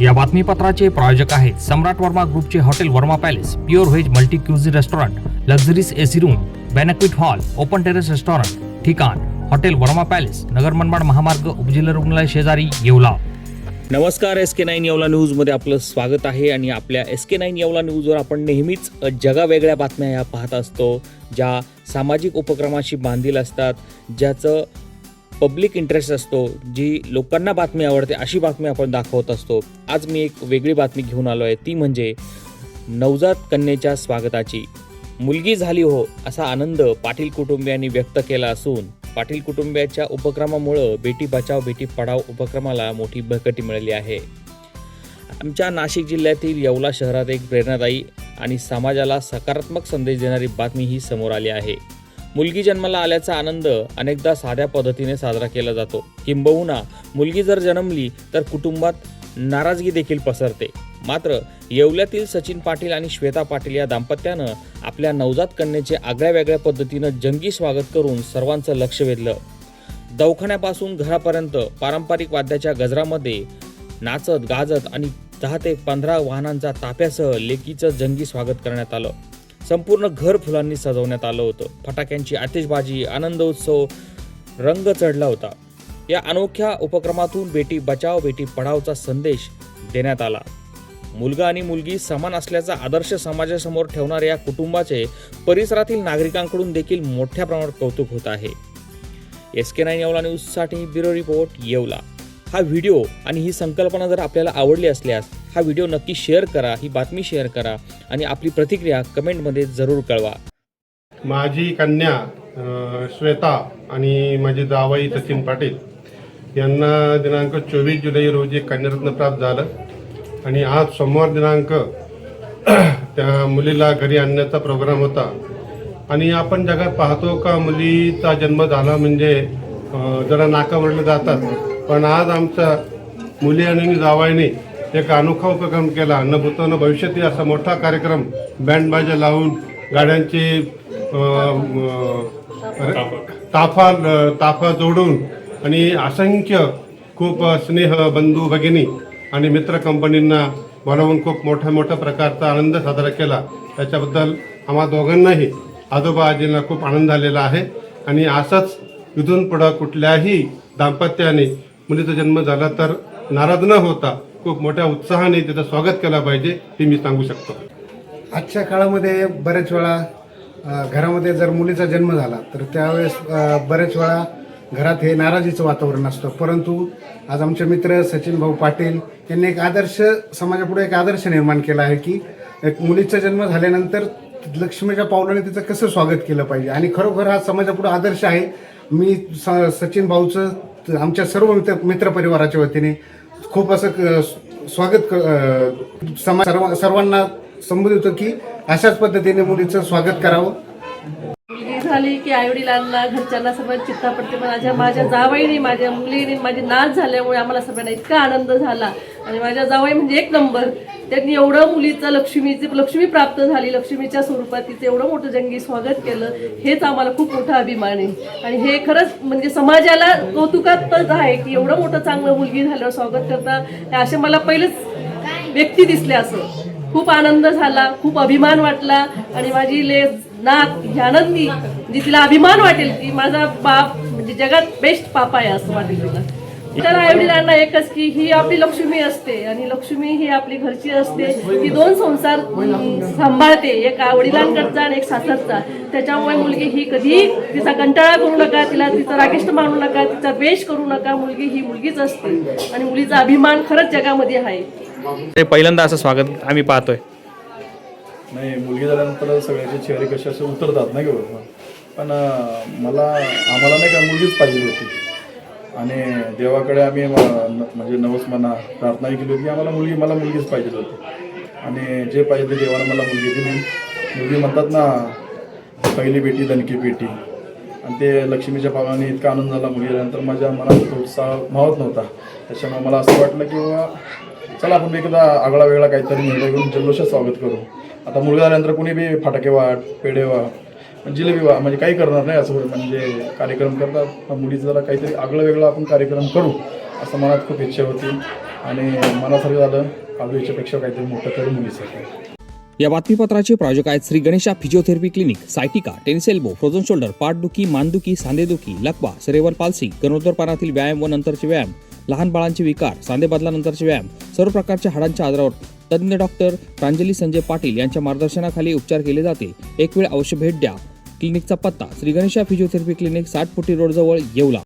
या बातमीपत्राचे प्रायोजक आहेत सम्राट वर्मा ग्रुपचे hotel Verma palace, pure veg multi cuisine restaurant, luxuries AC room, banquet hall, open terrace restaurant, ठिकाण हॉटेल वर्मा पॅलेस, नगर मनमाड महामार्ग, उपजिल्हा रुग्णालय शेजारी, येवला। नमस्कार, SK9 येवला न्यूजमध्ये आपलं स्वागत आहे। आणि आपल्या SK9 येवला न्यूजवर आपण नेहमीच जगावेगळ्या बातम्या या पाहत असतो, ज्या सामाजिक उपक्रमाशी बांधील असतात, ज्याचं पब्लिक इंटरेस्ट असतो, जी लोकांना बातमी आवडते अशी बातमी आपण दाखवत असतो। आज मी एक वेगळी बातमी घेऊन आलो आहे, ती म्हणजे नवजात कन्येच्या स्वागताची। मुलगी झाली हो असा आनंद पाटील कुटुंबियांनी व्यक्त केला असून पाटील कुटुंबियाच्या उपक्रमामुळे बेटी बचाव बेटी पढाव उपक्रमाला मोठी बळकटी मिळाली आहे। आमच्या नाशिक जिल्ह्यातील येवला शहरात एक प्रेरणादायी आणि समाजाला सकारात्मक संदेश देणारी बातमी ही समोर आली आहे। मुलगी जन्माला आल्याचा आनंद अनेकदा साध्या पद्धतीने साजरा केला जातो, किंबहुना मुलगी जर जन्मली तर कुटुंबात नाराजगी देखील पसरते। मात्र येवल्यातील सचिन पाटील आणि श्वेता पाटील या दाम्पत्यानं आपल्या नवजात कन्येचे आगळ्या पद्धतीनं जंगी स्वागत करून सर्वांचं लक्ष वेधलं। दवाखान्यापासून घरापर्यंत पारंपरिक वाद्याच्या गजरामध्ये नाचत गाजत आणि 10 ते 15 वाहनांच्या ताफ्यासह लेकीचं जंगी स्वागत करण्यात आलं। संपूर्ण घर फुलांनी सजवण्यात आलं होतं। फटाक्यांची आतिषबाजी, आनंद उत्सव रंग चढला होता। या अनोख्या उपक्रमातून बेटी बचाव बेटी पढावचा संदेश देण्यात आला। मुलगा आणि मुलगी समान असल्याचा आदर्श समाजासमोर ठेवणाऱ्या या कुटुंबाचे परिसरातील नागरिकांकडून देखील मोठ्या प्रमाणात कौतुक होत आहे। SK9 येवला न्यूजसाठी ब्युरो रिपोर्ट, येवला। हा व्हिडिओ आणि ही संकल्पना जर आपल्याला आवडली असल्यास हा व्हिडिओ नक्की शेअर करा, ही बातमी शेअर करा आणि आपली प्रतिक्रिया कमेंटमध्ये जरूर कळवा। माझी कन्या श्वेता आणि माझे जावई सचिन पाटील यांना दिनांक 24 जुलै रोजी कन्यारत्न प्राप्त झालं आणि आज सोमवार दिनांक त्या मुलीला घरी आणण्याचा प्रोग्राम होता। आणि आपण जगात पाहतो का मुलीचा जन्म झाला म्हणजे जरा नाकावरले जातात, पण आज आमच्या मुली आणि जावयाने एक अनोखा उपक्रम केला। न भूतो न भविष्यती असा मोठा कार्यक्रम बँड बाजा लावून गाड्यांचे ताफा जोडून आणि असंख्य खूप स्नेह बंधू भगिनी आणि मित्र कंपनींना बोलावून खूप मोठ्या प्रकारचा आनंद साजरा केला। त्याच्याबद्दल आम्हा दोघांनाही आजोबा आजींना खूप आनंद झालेला आहे। आणि असंच इथून पुढं कुठल्याही दाम्पत्याने मुलीचा जन्म झाला तर नाराज न होता खूप मोठ्या उत्साहाने त्याचं स्वागत केलं पाहिजे, हे मी सांगू शकतो। आजच्या काळामध्ये बऱ्याच वेळा घरामध्ये जर मुलीचा जन्म झाला तर त्यावेळेस बऱ्याच वेळा घरात हे नाराजीचं वातावरण असतं, परंतु आज आमचे मित्र सचिन भाऊ पाटील यांनी एक आदर्श समाजापुढे एक आदर्श निर्माण केला आहे की एक मुलीचा जन्म झाल्यानंतर लक्ष्मीच्या पावलाने तिचं कसं स्वागत केलं पाहिजे। आणि खरोखर हा समाजापुढे आदर्श आहे। मी सचिन भाऊचं आमच्या सर्व मित्रपरिवाराच्या वतीने खूप असं स्वागत सर्वांना संबोधित की अशाच पद्धतीने मुलीचं स्वागत करावं। मुलगी झाली की आईवडिलांना घरच्यांना सर्वात चिंता पडते, पण माझ्या जावईने माझ्या मुलीने माझी नाच झाल्यामुळे आम्हाला सगळ्यांना इतका आनंद झाला। आणि माझ्या जावई म्हणजे एक नंबर, त्यांनी एवढं मुलीचं लक्ष्मी प्राप्त झाली, लक्ष्मीच्या स्वरूपात तिचं एवढं मोठं जंगी स्वागत केलं, हेच आम्हाला खूप मोठा अभिमान आहे। आणि हे खरंच म्हणजे समाजाला कौतुकास्पद आहे की एवढं मोठं चांगलं मुलगी झाल्यावर स्वागत करता, असे मला पहिलेच व्यक्ती दिसले। असं खूप आनंद झाला, खूप अभिमान वाटला। आणि माझी नात आनंदी म्हणजे तिला अभिमान वाटेल की माझा बाप म्हणजे जगात बेस्ट पापा आहे असं वाटेल तिला। तर आईवडिलांना एकच की ही आपली लक्ष्मी असते आणि लक्ष्मी ही आपली घरची असते, ती 2 संसार सांभाळते, एक वडिलांकडचा आणि एक सासरचा। त्याच्यामुळे मुलगी ही कधी तिचा कंटाळा करू नका, तिचा रागिष्ट मानू नका, तिचा द्वेष करू नका। मुलगी ही मुलगीच असते आणि मुलीचा अभिमान खरंच जगामध्ये आहे। ते पहिल्यांदा असं स्वागत आम्ही पाहतोय। नाही, मुलगी झाल्यानंतर सगळ्याचे चेहरे कसे असे उतरतात नाही का, पण आम्हाला नाही का मुलगीच पाहिजे होती। आणि देवाकडे आम्ही म्हणजे नवसमना प्रार्थना केली होती की मला मुलगीच पाहिजे होती। आणि जे पाहिजे ते देवानं मला मुलगी दिली। मुलगी म्हणतात ना, पहिली बेटी दणकी पेटी, आणि ते लक्ष्मीच्या पावलाने इतका आनंद झाला मुलगी झाल्यानंतर, माझ्या मनात उत्साह मावत नव्हता। त्याच्यामुळे मला असं वाटलं की बाबा चला आपण एकदा आगळा वेगळा काहीतरी निर्णय घेऊन जल्लोषात स्वागत करू। आता मुलगा झाल्यानंतर कुणी बी फटाके वाट, पेढे वाट, म्हणजे काही करणार नाही असं म्हणजे कार्यक्रम करतात. पण मुलीचं जरा काहीतरी आगळं वेगळं आपण कार्यक्रम करू असं मनात खूप इच्छा होती आणि मनासारखं झालं. अजून याच्यापेक्षा काहीतरी मोठं करू मुलीसाठी. या बातमीपत्राचे प्रायोजक आहेत Shri Ganesha physiotherapy clinic, sciatica, tennis elbow, frozen shoulder, पाठदुखी, मानदुखी, सांधेदुखी, लकवा, सेरेब्रल पाल्सी, गरोदरपणातील व्यायाम व नंतरचे व्यायाम, लहान बाळांचे विकार, सांधेबदलानंतरचे व्यायाम, सर्व प्रकारच्या हाडांच्या आजारावर तज्ज्ञ डॉक्टर प्रांजली संजय पाटील यांच्या मार्गदर्शनाखाली उपचार केले जाते. एक वेळ अवश्य भेट द्या. क्लिनिकचा पत्ता श्री गणेशा फिजिओथेरपी क्लिनिक, 60 फुटी रोड जवळ, येवला.